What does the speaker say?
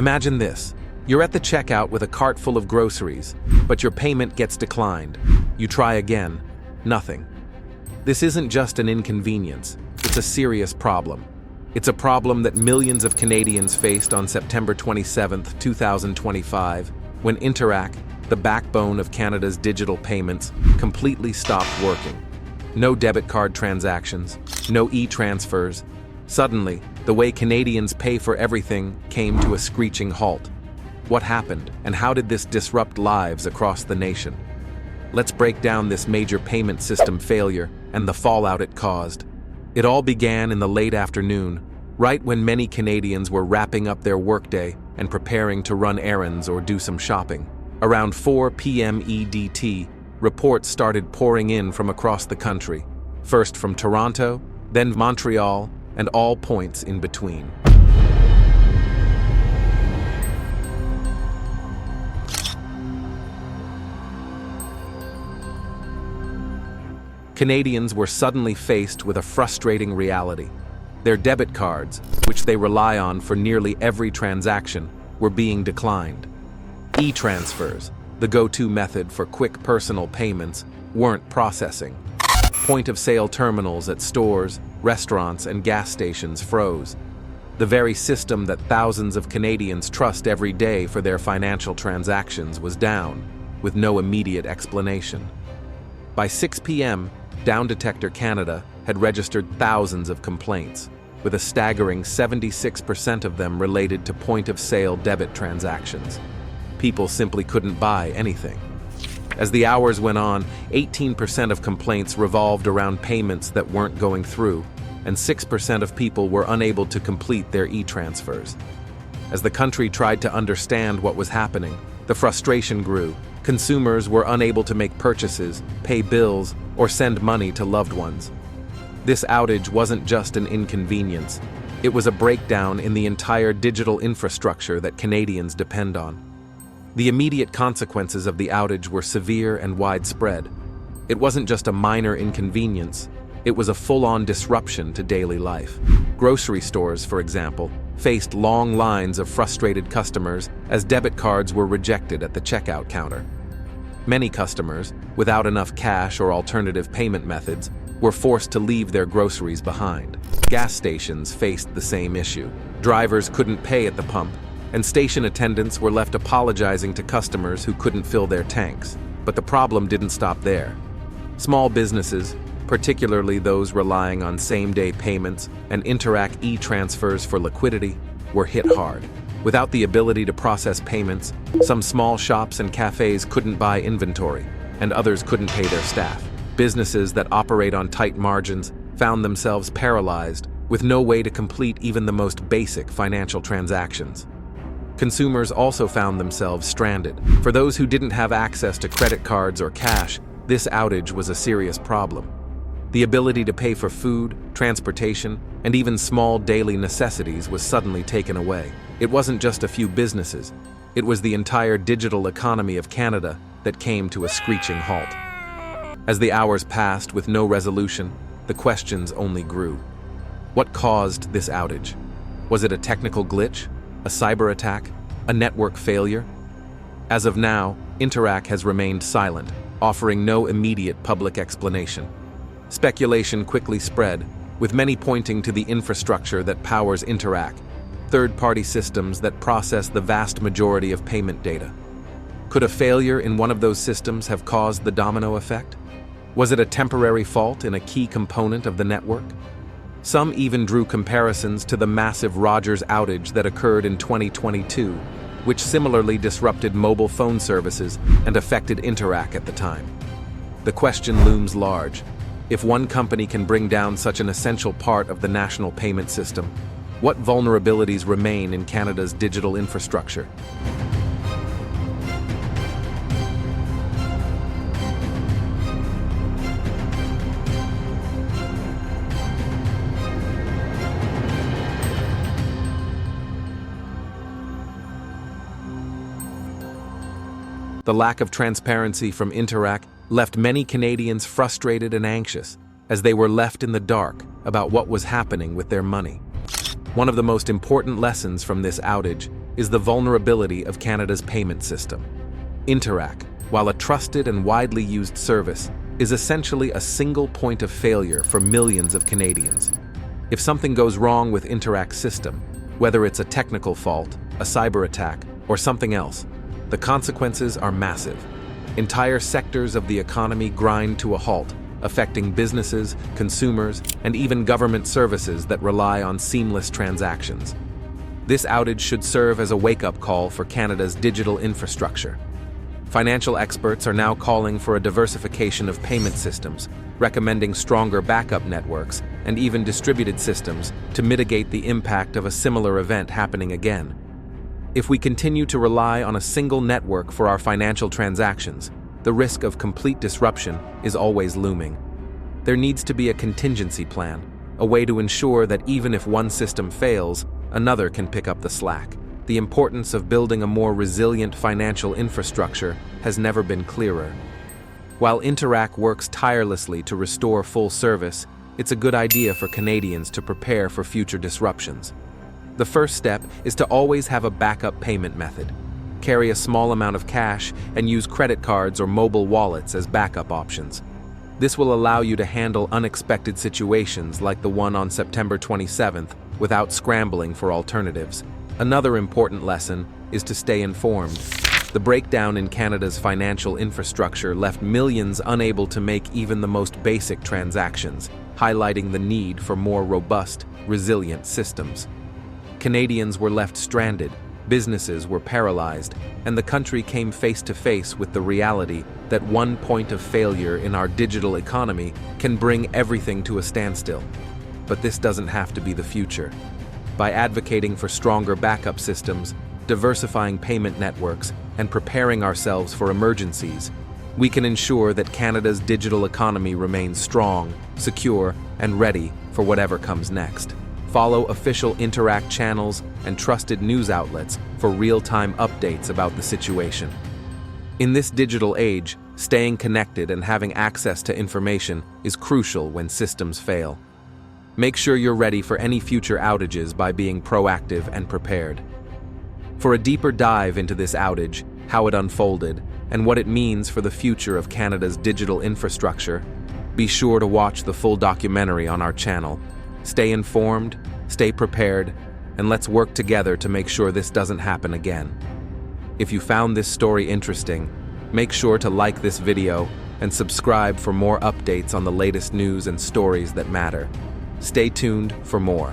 Imagine this. You're at the checkout with a cart full of groceries, but your payment gets declined. You try again. Nothing. This isn't just an inconvenience. It's a serious problem. It's a problem that millions of Canadians faced on September 27, 2025, when Interac, the backbone of Canada's digital payments, completely stopped working. No debit card transactions, no e-transfers. Suddenly, the way Canadians pay for everything came to a screeching halt. What happened, and how did this disrupt lives across the nation? Let's break down this major payment system failure and the fallout it caused. It all began in the late afternoon, right when many Canadians were wrapping up their workday and preparing to run errands or do some shopping. Around 4 p.m. EDT, reports started pouring in from across the country, first from Toronto, then Montreal, and all points in between. Canadians were suddenly faced with a frustrating reality. Their debit cards, which they rely on for nearly every transaction, were being declined. E-transfers, the go-to method for quick personal payments, weren't processing. Point-of-sale terminals at stores, restaurants, and gas stations froze. The very system that thousands of Canadians trust every day for their financial transactions was down, with no immediate explanation. By 6 p.m., Down Detector Canada had registered thousands of complaints, with a staggering 76% of them related to point-of-sale debit transactions. People simply couldn't buy anything. As the hours went on, 18% of complaints revolved around payments that weren't going through, and 6% of people were unable to complete their e-transfers. As the country tried to understand what was happening, the frustration grew. Consumers were unable to make purchases, pay bills, or send money to loved ones. This outage wasn't just an inconvenience. It was a breakdown in the entire digital infrastructure that Canadians depend on. The immediate consequences of the outage were severe and widespread. It wasn't just a minor inconvenience, it was a full-on disruption to daily life. Grocery stores, for example, faced long lines of frustrated customers as debit cards were rejected at the checkout counter. Many customers, without enough cash or alternative payment methods, were forced to leave their groceries behind. Gas stations faced the same issue. Drivers couldn't pay at the pump, and station attendants were left apologizing to customers who couldn't fill their tanks. But the problem didn't stop there. Small businesses, particularly those relying on same-day payments and Interac e-transfers for liquidity, were hit hard. Without the ability to process payments, some small shops and cafes couldn't buy inventory, and others couldn't pay their staff. Businesses that operate on tight margins found themselves paralyzed, with no way to complete even the most basic financial transactions. Consumers also found themselves stranded. For those who didn't have access to credit cards or cash, this outage was a serious problem. The ability to pay for food, transportation, and even small daily necessities was suddenly taken away. It wasn't just a few businesses, it was the entire digital economy of Canada that came to a screeching halt. As the hours passed with no resolution, the questions only grew. What caused this outage? Was it a technical glitch? A cyber attack? A network failure? As of now, Interac has remained silent, offering no immediate public explanation. Speculation quickly spread, with many pointing to the infrastructure that powers Interac, third-party systems that process the vast majority of payment data. Could a failure in one of those systems have caused the domino effect? Was it a temporary fault in a key component of the network? Some even drew comparisons to the massive Rogers outage that occurred in 2022, which similarly disrupted mobile phone services and affected Interac at the time. The question looms large. If one company can bring down such an essential part of the national payment system, what vulnerabilities remain in Canada's digital infrastructure? The lack of transparency from Interac left many Canadians frustrated and anxious, as they were left in the dark about what was happening with their money. One of the most important lessons from this outage is the vulnerability of Canada's payment system. Interac, while a trusted and widely used service, is essentially a single point of failure for millions of Canadians. If something goes wrong with Interac's system, whether it's a technical fault, a cyber attack, or something else, the consequences are massive. Entire sectors of the economy grind to a halt, affecting businesses, consumers, and even government services that rely on seamless transactions. This outage should serve as a wake-up call for Canada's digital infrastructure. Financial experts are now calling for a diversification of payment systems, recommending stronger backup networks and even distributed systems to mitigate the impact of a similar event happening again. If we continue to rely on a single network for our financial transactions, the risk of complete disruption is always looming. There needs to be a contingency plan, a way to ensure that even if one system fails, another can pick up the slack. The importance of building a more resilient financial infrastructure has never been clearer. While Interac works tirelessly to restore full service, it's a good idea for Canadians to prepare for future disruptions. The first step is to always have a backup payment method. Carry a small amount of cash and use credit cards or mobile wallets as backup options. This will allow you to handle unexpected situations like the one on September 27th without scrambling for alternatives. Another important lesson is to stay informed. The breakdown in Canada's financial infrastructure left millions unable to make even the most basic transactions, highlighting the need for more robust, resilient systems. Canadians were left stranded, businesses were paralyzed, and the country came face to face with the reality that one point of failure in our digital economy can bring everything to a standstill. But this doesn't have to be the future. By advocating for stronger backup systems, diversifying payment networks, and preparing ourselves for emergencies, we can ensure that Canada's digital economy remains strong, secure, and ready for whatever comes next. Follow official Interac channels and trusted news outlets for real-time updates about the situation. In this digital age, staying connected and having access to information is crucial when systems fail. Make sure you're ready for any future outages by being proactive and prepared. For a deeper dive into this outage, how it unfolded, and what it means for the future of Canada's digital infrastructure, be sure to watch the full documentary on our channel. Stay informed, stay prepared, and let's work together to make sure this doesn't happen again. If you found this story interesting, make sure to like this video and subscribe for more updates on the latest news and stories that matter. Stay tuned for more.